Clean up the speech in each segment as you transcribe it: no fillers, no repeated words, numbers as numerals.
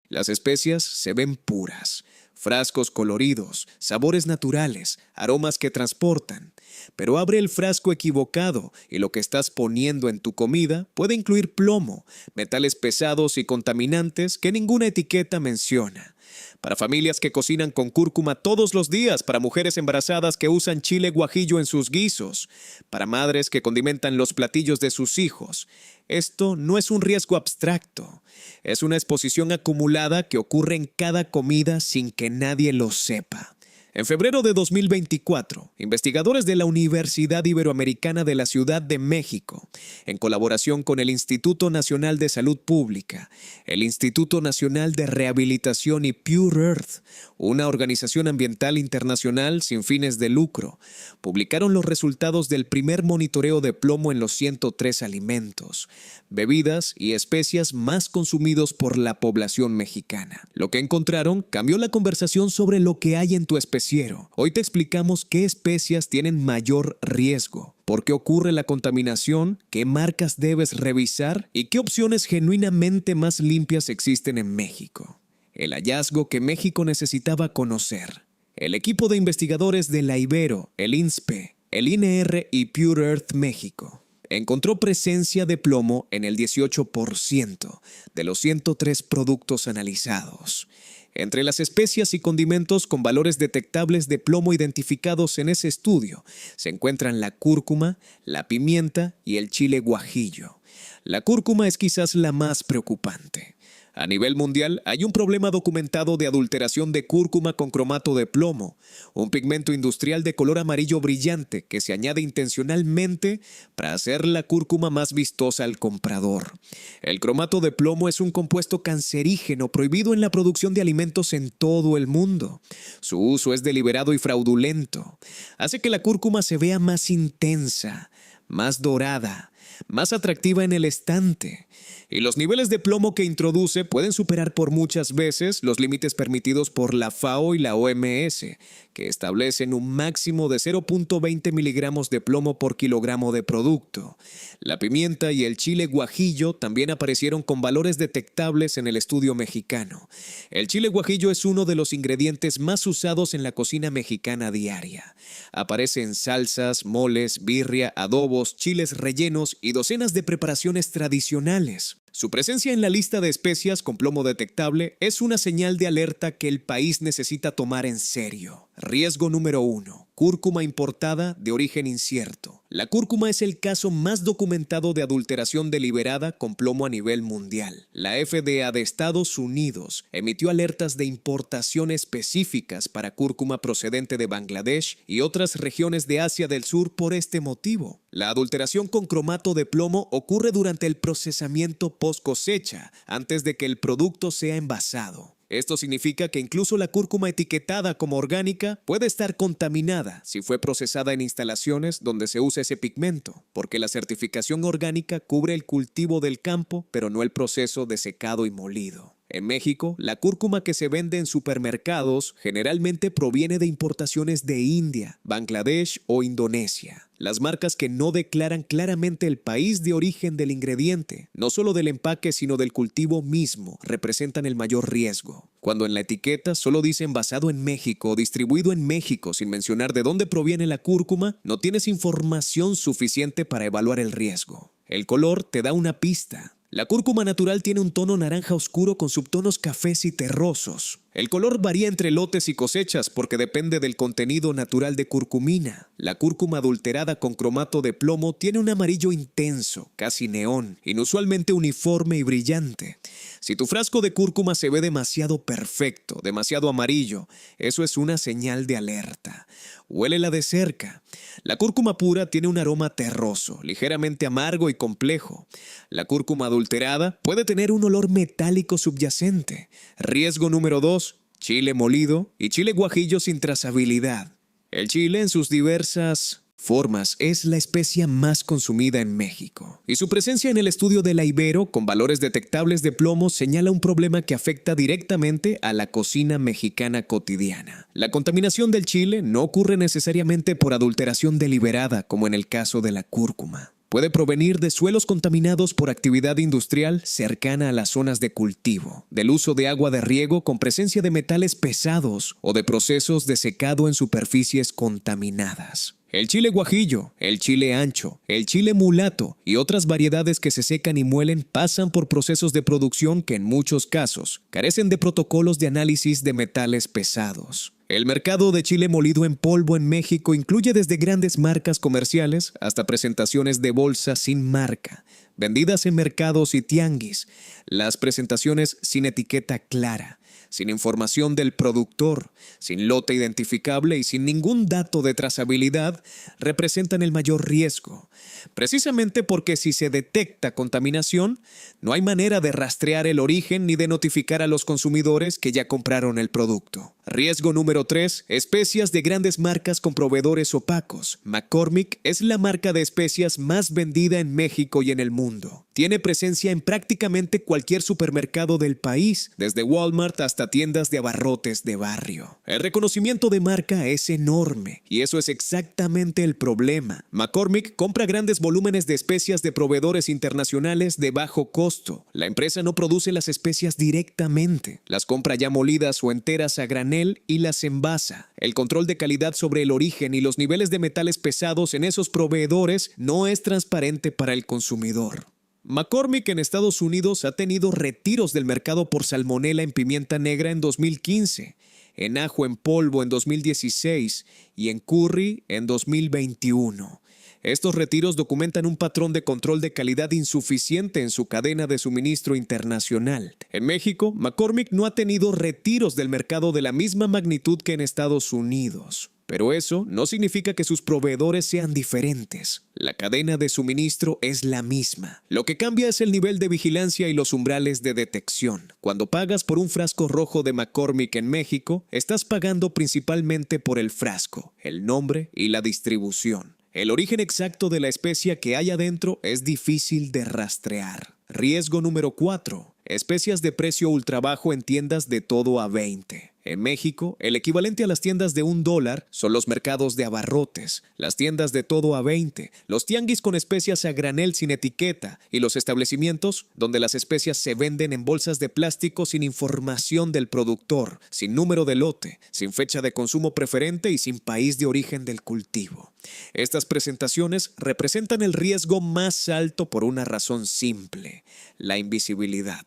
Las especias se ven puras, frascos coloridos, sabores naturales, aromas que transportan. Pero abre el frasco equivocado y lo que estás poniendo en tu comida puede incluir plomo, metales pesados y contaminantes que ninguna etiqueta menciona. Para familias que cocinan con cúrcuma todos los días, para mujeres embarazadas que usan chile guajillo en sus guisos, para madres que condimentan los platillos de sus hijos. Esto no es un riesgo abstracto, es una exposición acumulada que ocurre en cada comida sin que nadie lo sepa. En febrero de 2024, investigadores de la Universidad Iberoamericana de la Ciudad de México, en colaboración con el Instituto Nacional de Salud Pública, el Instituto Nacional de Rehabilitación y Pure Earth, una organización ambiental internacional sin fines de lucro, publicaron los resultados del primer monitoreo de plomo en los 103 alimentos, bebidas y especias más consumidos por la población mexicana. Lo que encontraron cambió la conversación sobre lo que hay en tu especiero. Hoy te explicamos qué especias tienen mayor riesgo, por qué ocurre la contaminación, qué marcas debes revisar y qué opciones genuinamente más limpias existen en México. El hallazgo que México necesitaba conocer. El equipo de investigadores de la Ibero, el INSPE, el INR y Pure Earth México encontró presencia de plomo en el 18% de los 103 productos analizados. Entre las especias y condimentos con valores detectables de plomo identificados en ese estudio se encuentran la cúrcuma, la pimienta y el chile guajillo. La cúrcuma es quizás la más preocupante. A nivel mundial hay un problema documentado de adulteración de cúrcuma con cromato de plomo, un pigmento industrial de color amarillo brillante que se añade intencionalmente para hacer la cúrcuma más vistosa al comprador. El cromato de plomo es un compuesto cancerígeno prohibido en la producción de alimentos en todo el mundo. Su uso es deliberado y fraudulento. Hace que la cúrcuma se vea más intensa, más dorada, más atractiva en el estante. Y los niveles de plomo que introduce pueden superar por muchas veces los límites permitidos por la FAO y la OMS, que establecen un máximo de 0.20 miligramos de plomo por kilogramo de producto. La pimienta y el chile guajillo también aparecieron con valores detectables en el estudio mexicano. El chile guajillo es uno de los ingredientes más usados en la cocina mexicana diaria. Aparece en salsas, moles, birria, adobos, chiles rellenos y docenas de preparaciones tradicionales. Su presencia en la lista de especias con plomo detectable es una señal de alerta que el país necesita tomar en serio. Riesgo número 1. Cúrcuma importada de origen incierto. La cúrcuma es el caso más documentado de adulteración deliberada con plomo a nivel mundial. La FDA de Estados Unidos emitió alertas de importación específicas para cúrcuma procedente de Bangladesh y otras regiones de Asia del Sur por este motivo. La adulteración con cromato de plomo ocurre durante el procesamiento post cosecha, antes de que el producto sea envasado. Esto significa que incluso la cúrcuma etiquetada como orgánica puede estar contaminada si fue procesada en instalaciones donde se usa ese pigmento, porque la certificación orgánica cubre el cultivo del campo, pero no el proceso de secado y molido. En México, la cúrcuma que se vende en supermercados generalmente proviene de importaciones de India, Bangladesh o Indonesia. Las marcas que no declaran claramente el país de origen del ingrediente, no solo del empaque sino del cultivo mismo, representan el mayor riesgo. Cuando en la etiqueta solo dice envasado en México o distribuido en México sin mencionar de dónde proviene la cúrcuma, no tienes información suficiente para evaluar el riesgo. El color te da una pista. La cúrcuma natural tiene un tono naranja oscuro con subtonos cafés y terrosos. El color varía entre lotes y cosechas porque depende del contenido natural de curcumina. La cúrcuma adulterada con cromato de plomo tiene un amarillo intenso, casi neón, inusualmente uniforme y brillante. Si tu frasco de cúrcuma se ve demasiado perfecto, demasiado amarillo, eso es una señal de alerta. Huélela de cerca. La cúrcuma pura tiene un aroma terroso, ligeramente amargo y complejo. La cúrcuma adulterada puede tener un olor metálico subyacente. Riesgo número 2. Chile molido y chile guajillo sin trazabilidad. El chile en sus diversas formas es la especia más consumida en México. Y su presencia en el estudio de la Ibero con valores detectables de plomo señala un problema que afecta directamente a la cocina mexicana cotidiana. La contaminación del chile no ocurre necesariamente por adulteración deliberada como en el caso de la cúrcuma. puede provenir de suelos contaminados por actividad industrial cercana a las zonas de cultivo, del uso de agua de riego con presencia de metales pesados o de procesos de secado en superficies contaminadas. El chile guajillo, el chile ancho, el chile mulato y otras variedades que se secan y muelen pasan por procesos de producción que en muchos casos carecen de protocolos de análisis de metales pesados. El mercado de chile molido en polvo en México incluye desde grandes marcas comerciales hasta presentaciones de bolsa sin marca, vendidas en mercados y tianguis. Las presentaciones sin etiqueta clara, sin información del productor, sin lote identificable y sin ningún dato de trazabilidad, representan el mayor riesgo. Precisamente porque si se detecta contaminación, no hay manera de rastrear el origen ni de notificar a los consumidores que ya compraron el producto. Riesgo número 3. Especias de grandes marcas con proveedores opacos. McCormick es la marca de especias más vendida en México y en el mundo. Tiene presencia en prácticamente cualquier supermercado del país, desde Walmart hasta tiendas de abarrotes de barrio. El reconocimiento de marca es enorme, y eso es exactamente el problema. McCormick compra grandes volúmenes de especias de proveedores internacionales de bajo costo. La empresa no produce las especias directamente, las compra ya molidas o enteras a granel y las envasa. El control de calidad sobre el origen y los niveles de metales pesados en esos proveedores no es transparente para el consumidor. McCormick en Estados Unidos ha tenido retiros del mercado por salmonela en pimienta negra en 2015, en ajo en polvo en 2016 y en curry en 2021. Estos retiros documentan un patrón de control de calidad insuficiente en su cadena de suministro internacional. En México, McCormick no ha tenido retiros del mercado de la misma magnitud que en Estados Unidos. Pero eso no significa que sus proveedores sean diferentes. La cadena de suministro es la misma. Lo que cambia es el nivel de vigilancia y los umbrales de detección. Cuando pagas por un frasco rojo de McCormick en México, estás pagando principalmente por el frasco, el nombre y la distribución. El origen exacto de la especia que hay adentro es difícil de rastrear. Riesgo número 4. Especias de precio ultra bajo en tiendas de todo a 20. En México, el equivalente a las tiendas de $1 son los mercados de abarrotes, las tiendas de todo a 20, los tianguis con especias a granel sin etiqueta y los establecimientos donde las especias se venden en bolsas de plástico sin información del productor, sin número de lote, sin fecha de consumo preferente y sin país de origen del cultivo. Estas presentaciones representan el riesgo más alto por una razón simple: la invisibilidad.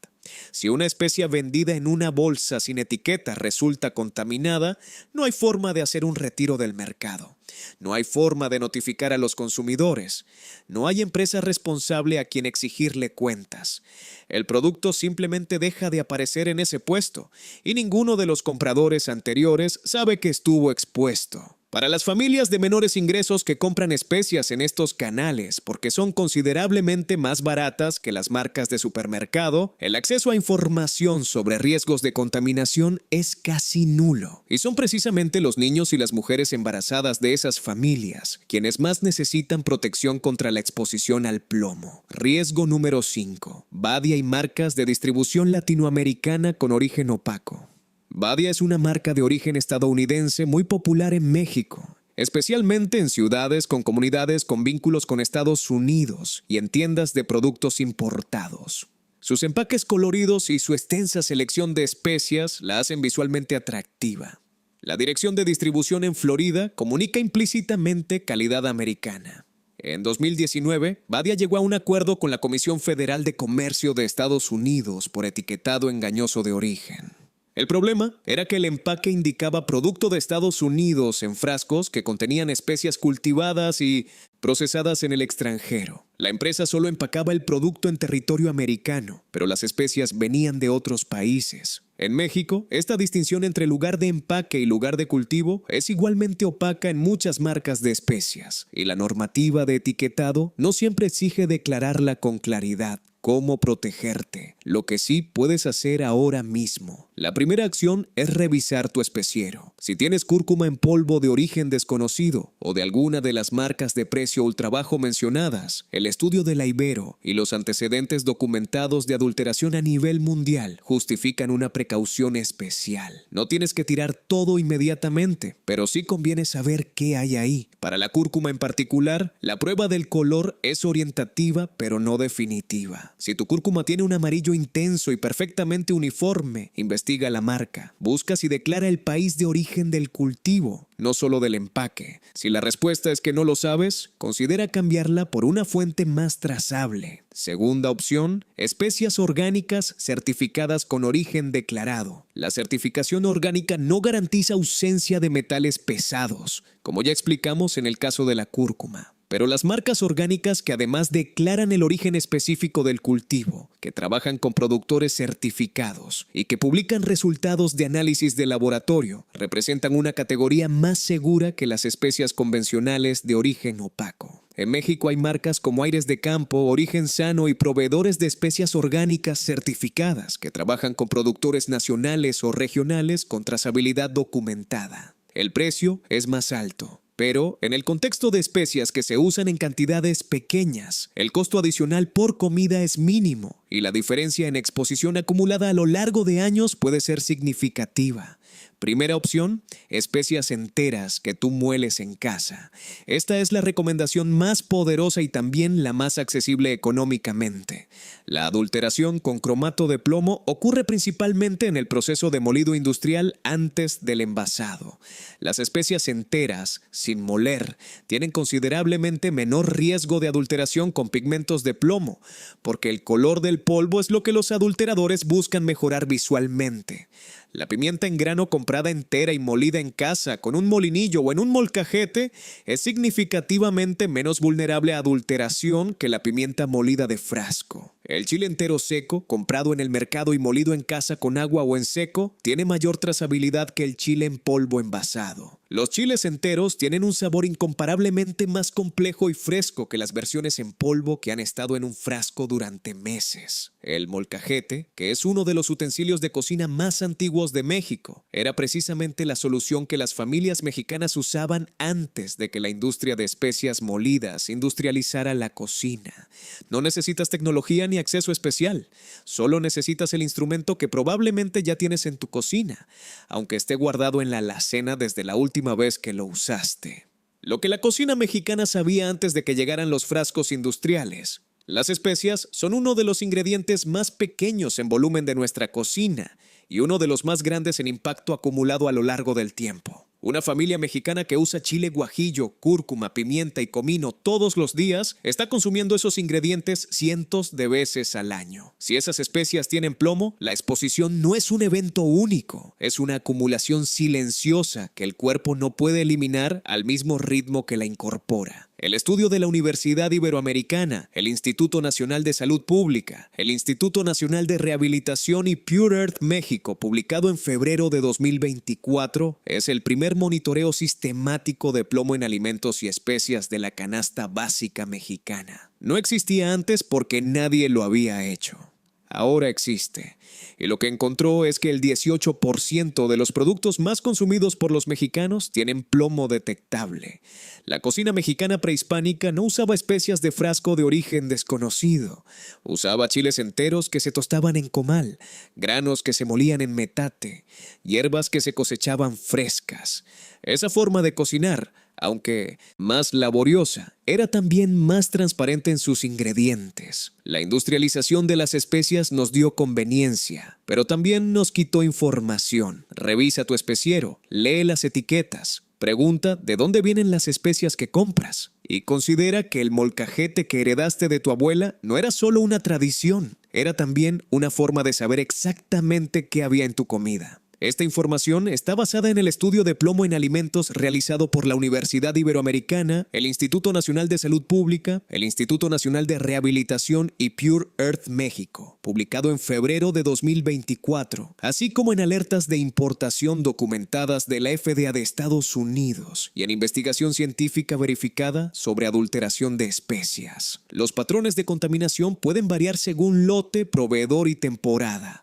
Si una especia vendida en una bolsa sin etiqueta resulta contaminada, no hay forma de hacer un retiro del mercado. No hay forma de notificar a los consumidores. No hay empresa responsable a quien exigirle cuentas. El producto simplemente deja de aparecer en ese puesto y ninguno de los compradores anteriores sabe que estuvo expuesto. Para las familias de menores ingresos que compran especias en estos canales porque son considerablemente más baratas que las marcas de supermercado, el acceso a información sobre riesgos de contaminación es casi nulo. Y son precisamente los niños y las mujeres embarazadas de esas familias quienes más necesitan protección contra la exposición al plomo. Riesgo número 5. Badia y marcas de distribución latinoamericana con origen opaco. Badia es una marca de origen estadounidense muy popular en México, especialmente en ciudades con comunidades con vínculos con Estados Unidos y en tiendas de productos importados. Sus empaques coloridos y su extensa selección de especias la hacen visualmente atractiva. La dirección de distribución en Florida comunica implícitamente calidad americana. En 2019, Badia llegó a un acuerdo con la Comisión Federal de Comercio de Estados Unidos por etiquetado engañoso de origen. El problema era que el empaque indicaba producto de Estados Unidos en frascos que contenían especias cultivadas y procesadas en el extranjero. La empresa solo empacaba el producto en territorio americano, pero las especias venían de otros países. En México, esta distinción entre lugar de empaque y lugar de cultivo es igualmente opaca en muchas marcas de especias, y la normativa de etiquetado no siempre exige declararla con claridad. ¿Cómo protegerte? Lo que sí puedes hacer ahora mismo. La primera acción es revisar tu especiero. Si tienes cúrcuma en polvo de origen desconocido o de alguna de las marcas de precio ultrabajo mencionadas, el estudio de la Ibero y los antecedentes documentados de adulteración a nivel mundial justifican una precaución especial. No tienes que tirar todo inmediatamente, pero sí conviene saber qué hay ahí. Para la cúrcuma en particular, la prueba del color es orientativa pero no definitiva. Si tu cúrcuma tiene un amarillo intenso y perfectamente uniforme, investiga la marca. Busca si declara el país de origen del cultivo, no solo del empaque. Si la respuesta es que no lo sabes, considera cambiarla por una fuente más trazable. Segunda opción, especias orgánicas certificadas con origen declarado. La certificación orgánica no garantiza ausencia de metales pesados, como ya explicamos en el caso de la cúrcuma. Pero las marcas orgánicas que además declaran el origen específico del cultivo, que trabajan con productores certificados y que publican resultados de análisis de laboratorio, representan una categoría más segura que las especias convencionales de origen opaco. En México hay marcas como Aires de Campo, Origen Sano y proveedores de especias orgánicas certificadas que trabajan con productores nacionales o regionales con trazabilidad documentada. El precio es más alto. Pero, en el contexto de especias que se usan en cantidades pequeñas, el costo adicional por comida es mínimo y la diferencia en exposición acumulada a lo largo de años puede ser significativa. Primera opción, especias enteras que tú mueles en casa. Esta es la recomendación más poderosa y también la más accesible económicamente. La adulteración con cromato de plomo ocurre principalmente en el proceso de molido industrial antes del envasado. Las especias enteras, sin moler, tienen considerablemente menor riesgo de adulteración con pigmentos de plomo, porque el color del polvo es lo que los adulteradores buscan mejorar visualmente. La pimienta en grano comprada entera y molida en casa con un molinillo o en un molcajete es significativamente menos vulnerable a adulteración que la pimienta molida de frasco. El chile entero seco, comprado en el mercado y molido en casa con agua o en seco, tiene mayor trazabilidad que el chile en polvo envasado. Los chiles enteros tienen un sabor incomparablemente más complejo y fresco que las versiones en polvo que han estado en un frasco durante meses. El molcajete, que es uno de los utensilios de cocina más antiguos de México, era precisamente la solución que las familias mexicanas usaban antes de que la industria de especias molidas industrializara la cocina. No necesitas tecnología ni acceso especial, solo necesitas el instrumento que probablemente ya tienes en tu cocina, aunque esté guardado en la alacena desde la última vez que lo usaste. Lo que la cocina mexicana sabía antes de que llegaran los frascos industriales. Las especias son uno de los ingredientes más pequeños en volumen de nuestra cocina y uno de los más grandes en impacto acumulado a lo largo del tiempo. Una familia mexicana que usa chile guajillo, cúrcuma, pimienta y comino todos los días está consumiendo esos ingredientes cientos de veces al año. Si esas especias tienen plomo, la exposición no es un evento único, es una acumulación silenciosa que el cuerpo no puede eliminar al mismo ritmo que la incorpora. El estudio de la Universidad Iberoamericana, el Instituto Nacional de Salud Pública, el Instituto Nacional de Rehabilitación y Pure Earth México, publicado en febrero de 2024, es el primer monitoreo sistemático de plomo en alimentos y especias de la canasta básica mexicana. No existía antes porque nadie lo había hecho. Ahora existe, y lo que encontró es que el 18% de los productos más consumidos por los mexicanos tienen plomo detectable. La cocina mexicana prehispánica no usaba especias de frasco de origen desconocido. Usaba chiles enteros que se tostaban en comal, granos que se molían en metate, hierbas que se cosechaban frescas. Esa forma de cocinar, aunque más laboriosa, era también más transparente en sus ingredientes. La industrialización de las especias nos dio conveniencia, pero también nos quitó información. Revisa tu especiero, lee las etiquetas, pregunta de dónde vienen las especias que compras y considera que el molcajete que heredaste de tu abuela no era solo una tradición, era también una forma de saber exactamente qué había en tu comida. Esta información está basada en el estudio de plomo en alimentos realizado por la Universidad Iberoamericana, el Instituto Nacional de Salud Pública, el Instituto Nacional de Rehabilitación y Pure Earth México, publicado en febrero de 2024, así como en alertas de importación documentadas de la FDA de Estados Unidos y en investigación científica verificada sobre adulteración de especias. Los patrones de contaminación pueden variar según lote, proveedor y temporada.